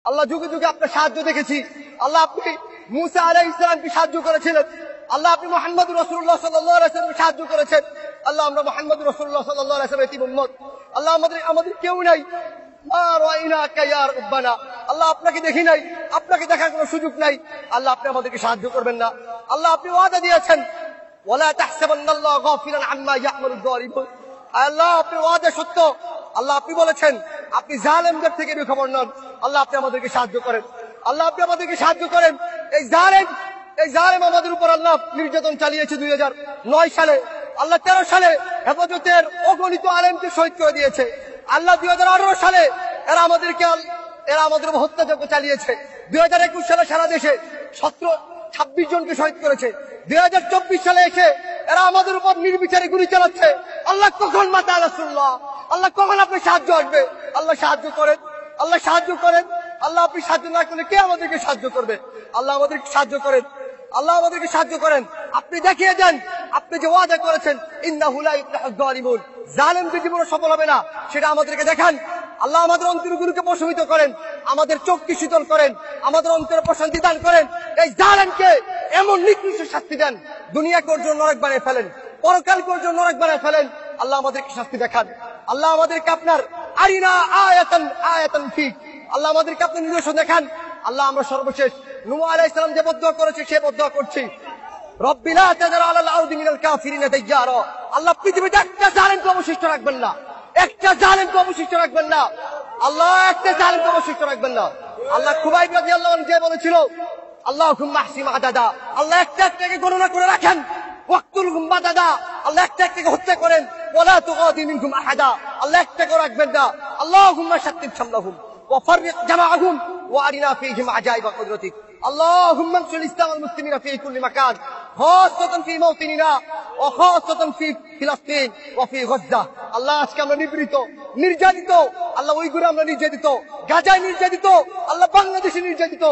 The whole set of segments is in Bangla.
আল্লাহ যুগে যুগে আপনার সাহায্য দেখেছি। আল্লাহ আপনি মুসা আলাইহিস সালামকে সাহায্য করেছিলেন। আল্লাহ আপনি মুহাম্মদ রাসূলুল্লাহ সাল্লাল্লাহু আলাইহি ওয়াসাল্লামকে সাহায্য করেছেন। আল্লাহ আমরা মুহাম্মদ রাসূলুল্লাহ সাল্লাল্লাহু আলাইহি ওয়াসাল্লামের এতিম উম্মত। আল্লাহ আমাদের কেউ নাই। মা রাইনাকা ইয়া রাব্বানা, আল্লাহ আপনাকে দেখি নাই, আপনাকে দেখার কোনো সুযোগ নাই। আল্লাহ আপনি আমাদেরকে সাহায্য করবেন না। আল্লাহ আপনি ওয়াদা দিয়েছেন, ওয়ালা তাহসাবান্নাল্লাহ গাফিলান আম্মা ইয়া'মালুয যালিমুন। আল্লাহ আপনি ওয়াদা সত্য। আল্লাহ আপনি বলেছেন আপনি জালেমদের থেকে খবর নন। আল্লাহ আপনি আমাদেরকে সাহায্য করেন। আল্লাহ আপনি আমাদেরকে সাহায্য করেন। এই জালেম আমাদের উপর আল্লাহ নির্যাতন চালিয়েছে 2009 সালে। আল্লাহ 13 সালে হেফাজতের অগণিত আলেমকে শহীদ করে দিয়েছে। আল্লাহ 2018 সালে এরা আমাদের উপর হত্যাযজ্ঞ চালিয়েছে। 2021 সালে সারা দেশে 26 জনকে শহীদ করেছে। 2024 সালে এসে এরা আমাদের উপর নির্বিচারে গুলি চালাচ্ছে। আল্লাহ কখন মাতা রাসূলুল্লাহ, আল্লাহ কখন আপনার সাহায্য আসবে? আল্লাহ সাহায্য করেন, আল্লাহ সাহায্য করেন। আল্লাহ আপনি সাহায্য না করলে কে আমাদেরকে সাহায্য করবে? আল্লাহ আমাদেরকে সাহায্য করেন, আল্লাহ আমাদেরকে সাহায্য করেন। আপনি দেখিয়ে দেন, আপনি যে ওয়াদা করেছেন ইন্নাহু লা ইফলাহুয যালিমুন, জালেমদের জীবনে সফল হবে না, সেটা আমাদেরকে দেখান। আল্লাহ আমাদের অন্তরগুলোকে প্রশমিত করেন, আমাদের চোখকে শীতল করেন, আমাদের অন্তরে প্রশান্তি দান করেন। এই জালেমকে এমন নিকৃষ্ট শাস্তি দেন, দুনিয়াকে ওর জন্য নরক বানিয়ে ফেলেন, পরকালকে ওর জন্য নরক বানিয়ে ফেলেন। আল্লাহ আমাদেরকে শাস্তি দেখান। আল্লাহ আমাদেরকে আপনার আরিনা আয়াতান ফিক, আল্লাহ আমাদেরকে আপনার নিদর্শন দেখান। আল্লাহ আমরা সর্বশেষ নূহ আলাইহিস সালাম যে বদদুয়া করেছে সে বদদুয়া করছি, রব্বি লা তাযার আলাল আরদি মিনাল কাফিরিনা দাইয়ারা। আল্লাহ পৃথিবীতে একটা জালেমকে অবশিষ্ট রাখবেন না, একটা জালেমকে অবশিষ্ট রাখবেন না। আল্লাহ একটা জালেমকে অবশিষ্ট রাখবেন না। আল্লাহ খুবাইব রাদিয়াল্লাহু আনহু যে বলেছিল আল্লাহুম্মা আহসিম আদাদা, আল্লাহ একটা একটাকে গণনা করে রাখেন। ওয়াকতুলহুম বাদাদা, আল্লাহ একটা একটাকে হত্যা করেন। ওয়ালা তুগাদি মিনহুম আহাদা, আল্লাহ একটাকে রাখবেন না। আল্লাহুম্মা শাত্তিত শামলাহুম وفرق جمعهم وارنا فيهم عجائب قدرتك اللهم انصر الاسلام والمسلمين في كل مكان خاصة في موطننا وخاصة في فلسطين وفي غزة আল্লাহ আজকে আমরা নির্যাতিত আল্লাহ উইগুরে আমরা নির্যাতিত, গাজায় নির্যাতিত, আল্লাহ বাংলাদেশে নির্যাতিত।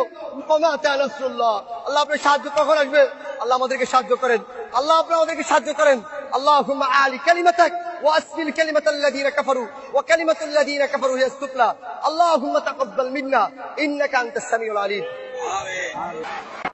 আল্লাহ আপনার সাহায্য কখন আসবে? আল্লাহ আমাদেরকে সাহায্য করেন, আল্লাহ আপনি আমাদেরকে সাহায্য করেন। اللهم اعل كلمتك واسفل كلمة الذين كفروا وكلمة الذين كفروا هي السفلى اللهم تقبل منا انك انت السميع العليم. آمين.